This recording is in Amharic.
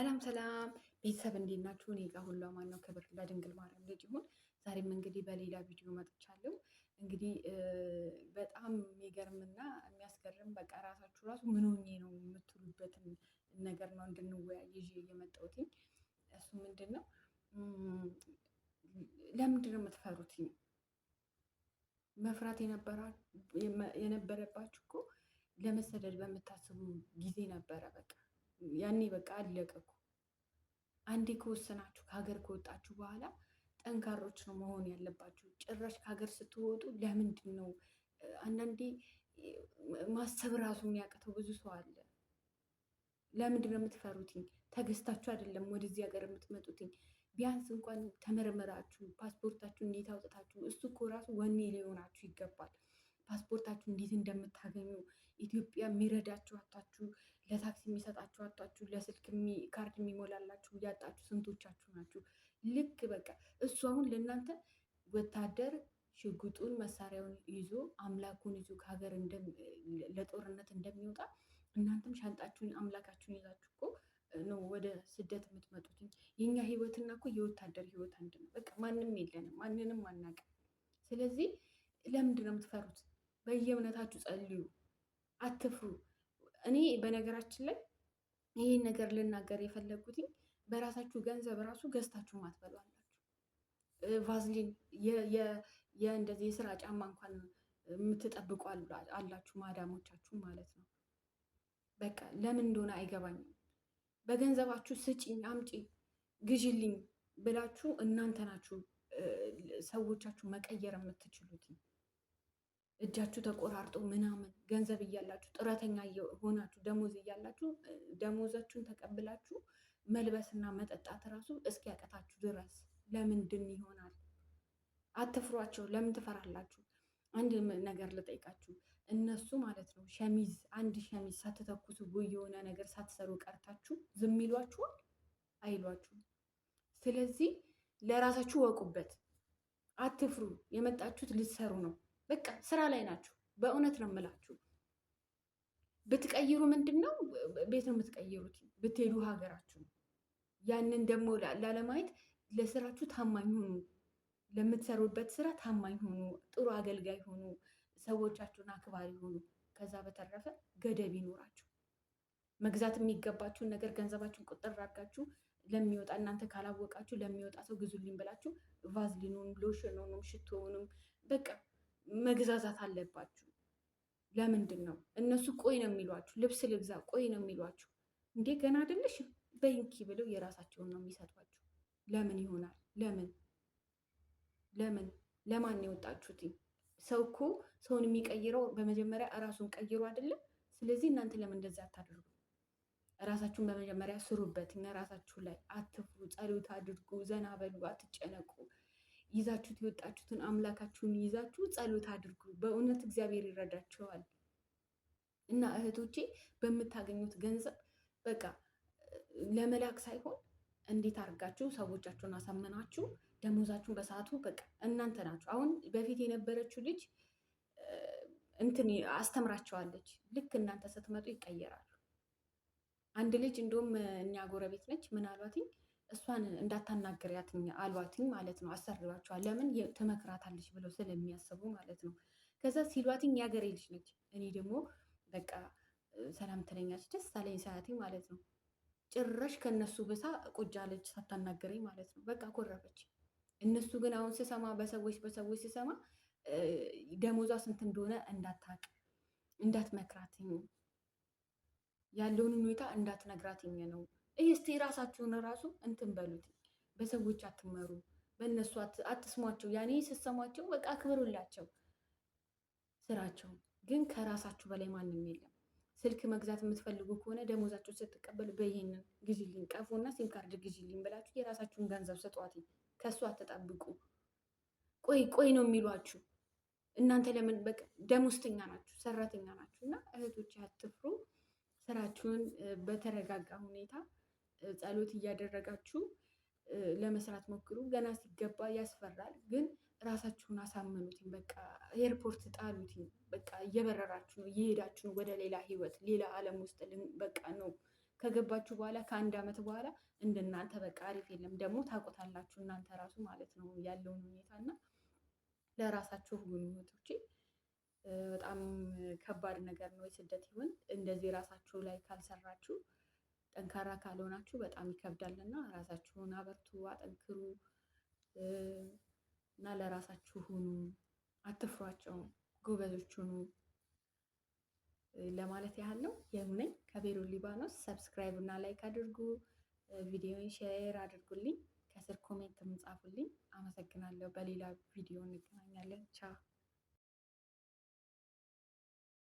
ሰላም ሰላም ቤተሰብ እንዴት ናችሁ? እኔ ጋር ሁሉ አማን ነው። ክብር ለድንግል ማርያም ልጅ ይሁን። ዛሬም እንግዲህ በሌላ ቪዲዮ መጥቻለሁ። እንግዲህ በጣም የሚገርምና የሚያስገርም በቃ ራሳችሁ ራሱ ምን ሆኜ ነው የምትሉበትን ነገር ነው እንድንወያይ ይዤ የመጣሁት። እሱ ምንድን ነው? ለምንድን ነው የምትፈሩት? መፍራት የነበረባችሁ እኮ ለመሰደድ በምታስቡ ጊዜ ነበረ። በቃ ያኔ በቃ አለቀ እኮ። አንዴ ከወሰናችሁ ከሀገር ከወጣችሁ በኋላ ጠንካሮች ነው መሆን ያለባችሁ። ጭራሽ ከሀገር ስትወጡ ለምንድን ነው አንዳንዴ ማሰብ ራሱ የሚያቅተው ብዙ ሰው አለ። ለምንድን ነው የምትፈሩትኝ? ተገዝታችሁ አይደለም ወደዚህ ሀገር የምትመጡትኝ። ቢያንስ እንኳን ተመርምራችሁ ፓስፖርታችሁ እንዴት አውጥታችሁ፣ እሱ እኮ ራሱ ወኔ ሊሆናችሁ ይገባል። ፓስፖርታችሁ እንዴት እንደምታገኙ ኢትዮጵያ የሚረዳችሁ አጣችሁ፣ ለታክሲ የሚሰጣችሁ አጣችሁ፣ ለስልክ ካርድ የሚሞላላችሁ ያጣችሁ ስንቶቻችሁ ናችሁ? ልክ በቃ እሱ አሁን ለእናንተ ወታደር ሽጉጡን መሳሪያውን ይዞ አምላኩን ይዞ ከሀገር ለጦርነት እንደሚወጣ እናንተም ሻንጣችሁን አምላካችሁን ይዛችሁ እኮ ነው ወደ ስደት የምትመጡት። የኛ ህይወትና እኮ የወታደር ህይወት አንድ ነው። በቃ ማንም የለንም፣ ማንንም አናውቅም። ስለዚህ ለምንድን ነው የምትፈሩት? በየእምነታችሁ ጸልዩ፣ አትፍሩ። እኔ በነገራችን ላይ ይህን ነገር ልናገር የፈለጉት በራሳችሁ ገንዘብ ራሱ ገዝታችሁ ማትበሉ አላችሁ። ቫዝሊን እንደዚህ የስራ ጫማ እንኳን የምትጠብቁ አላችሁ፣ ማዳሞቻችሁ ማለት ነው። በቃ ለምን እንደሆነ አይገባኝም። በገንዘባችሁ ስጪኝ፣ አምጪ፣ ግዢልኝ ብላችሁ እናንተ ናችሁ ሰዎቻችሁ መቀየር የምትችሉት። እጃችሁ ተቆራርጦ ምናምን ገንዘብ እያላችሁ ጥረተኛ ሆናችሁ ደሞዝ እያላችሁ ደሞዛችሁን ተቀብላችሁ መልበስና መጠጣት ራሱ እስኪያቀታችሁ ድረስ ለምንድን ይሆናል? አትፍሯቸው። ለምን ትፈራላችሁ? አንድ ነገር ልጠይቃችሁ። እነሱ ማለት ነው አንድ ሸሚዝ ሳትተኩሱ የሆነ ነገር ሳትሰሩ ቀርታችሁ ዝም ይሏችኋል? አይሏችሁም። ስለዚህ ለራሳችሁ ወቁበት፣ አትፍሩ። የመጣችሁት ልትሰሩ ነው። በቃ ስራ ላይ ናችሁ። በእውነት ነው የምላችሁ። ብትቀይሩ ምንድን ነው ቤት ነው የምትቀይሩት። ብትሄዱ ሀገራችሁ ነው። ያንን ደግሞ ላለማየት ለስራችሁ ታማኝ ሆኑ። ለምትሰሩበት ስራ ታማኝ ሆኑ። ጥሩ አገልጋይ ሆኑ። ሰዎቻችሁን አክባሪ ሆኑ። ከዛ በተረፈ ገደብ ይኖራችሁ። መግዛት የሚገባችሁን ነገር ገንዘባችሁን ቁጥር አድርጋችሁ ለሚወጣ እናንተ ካላወቃችሁ ለሚወጣ ሰው ግዙልኝ ብላችሁ ቫዝሊኑን፣ ሎሽኑንም፣ ሽቶውንም በቃ መግዛዛት አለባችሁ። ለምንድን ነው እነሱ ቆይ ነው የሚሏችሁ? ልብስ ልግዛ ቆይ ነው የሚሏችሁ። እንዴ ገና አይደለሽም በይንኪ ብለው የራሳቸውን ነው የሚሰጧችሁ። ለምን ይሆናል? ለምን ለማን ነው የወጣችሁት? ሰው እኮ ሰውን የሚቀይረው በመጀመሪያ እራሱን ቀይሮ አይደለም። ስለዚህ እናንተ ለምን እንደዛ አታደርጉ? እራሳችሁን በመጀመሪያ ስሩበት። ራሳችሁ ላይ አትፍሩ፣ ጸሎት አድርጉ፣ ዘና በሉ፣ አትጨነቁ። ይዛችሁት የወጣችሁትን አምላካችሁን ይዛችሁ ጸሎት አድርጉ። በእውነት እግዚአብሔር ይረዳችኋል። እና እህቶቼ በምታገኙት ገንዘብ በቃ ለመላክ ሳይሆን እንዴት አድርጋችሁ ሰዎቻችሁን አሳመናችሁ ደሞዛችሁን በሰዓቱ በቃ እናንተ ናችሁ። አሁን በፊት የነበረችው ልጅ እንትን አስተምራቸዋለች። ልክ እናንተ ስትመጡ ይቀየራሉ። አንድ ልጅ እንደውም እኛ ጎረቤት ነች። ምን አሏትኝ? እሷን እንዳታናግሪያት አሏትኝ ማለት ነው። አሰርባቸዋል። ለምን ትመክራታለች ብለው ስለሚያስቡ ማለት ነው። ከዛ ሲሏትኝ የሀገሬ ልጅ ነች። እኔ ደግሞ በቃ ሰላም ትለኛለች። ደስ አለኝ ሳያትኝ ማለት ነው። ጭራሽ ከነሱ ብሳ ቁጭ አለች ሳታናገረኝ ማለት ነው። በቃ ኮረፈች። እነሱ ግን አሁን ስሰማ በሰዎች ስሰማ ደሞዟ ስንት እንደሆነ እንዳታውቅ እንዳትመክራትኝ ያለውን ሁኔታ እንዳትነግራትኝ ነው። እስቲ ራሳችሁን ራሱ እንትን በሉት። በሰዎች አትመሩ፣ በእነሱ አትስሟቸው። ያኔ ስትሰሟቸው በቃ አክብሩላቸው ስራቸው። ግን ከራሳችሁ በላይ ማንም የለም። ስልክ መግዛት የምትፈልጉ ከሆነ ደሞዛችሁ ስትቀበሉ በይሄንን ግዢልኝ፣ ቀፎና ሲም ካርድ ግዢልኝ ብላችሁ የራሳችሁን ገንዘብ ስጧት። ከእሱ አትጠብቁ። ቆይ ነው የሚሏችሁ። እናንተ ለምን በቃ ደሞዝተኛ ናችሁ፣ ሰራተኛ ናችሁ። እና እህቶች አትፍሩ። ስራችሁን በተረጋጋ ሁኔታ ጸሎት እያደረጋችሁ ለመስራት ሞክሩ። ገና ሲገባ ያስፈራል፣ ግን ራሳችሁን አሳምኑትኝ። በቃ ኤርፖርት ጣሉትኝ። በቃ እየበረራችሁ ነው፣ እየሄዳችሁ ነው ወደ ሌላ ህይወት፣ ሌላ ዓለም ውስጥ በቃ ነው ከገባችሁ በኋላ ከአንድ ዓመት በኋላ እንደናንተ በቃ አሪፍ የለም። ደግሞ ታውቁታላችሁ እናንተ ራሱ ማለት ነው ያለውን ሁኔታ እና ለራሳችሁ ሁኑ እህቶቼ። በጣም ከባድ ነገር ነው የስደት ይሁን እንደዚህ ራሳችሁ ላይ ካልሰራችሁ ጠንካራ ካልሆናችሁ በጣም ይከብዳልና ራሳችሁን አበርቱ፣ አጠንክሩ እና ለራሳችሁ ሁኑ። አትፍሯቸው፣ ጎበዞች ሁኑ ለማለት ያህል ነው። የሁነኝ ከቤሩት ሊባኖስ። ሰብስክራይብ እና ላይክ አድርጉ፣ ቪዲዮን ሼር አድርጉልኝ፣ ከስር ኮሜንት ጻፉልኝ። አመሰግናለሁ። በሌላ ቪዲዮ እንገናኛለን። ቻው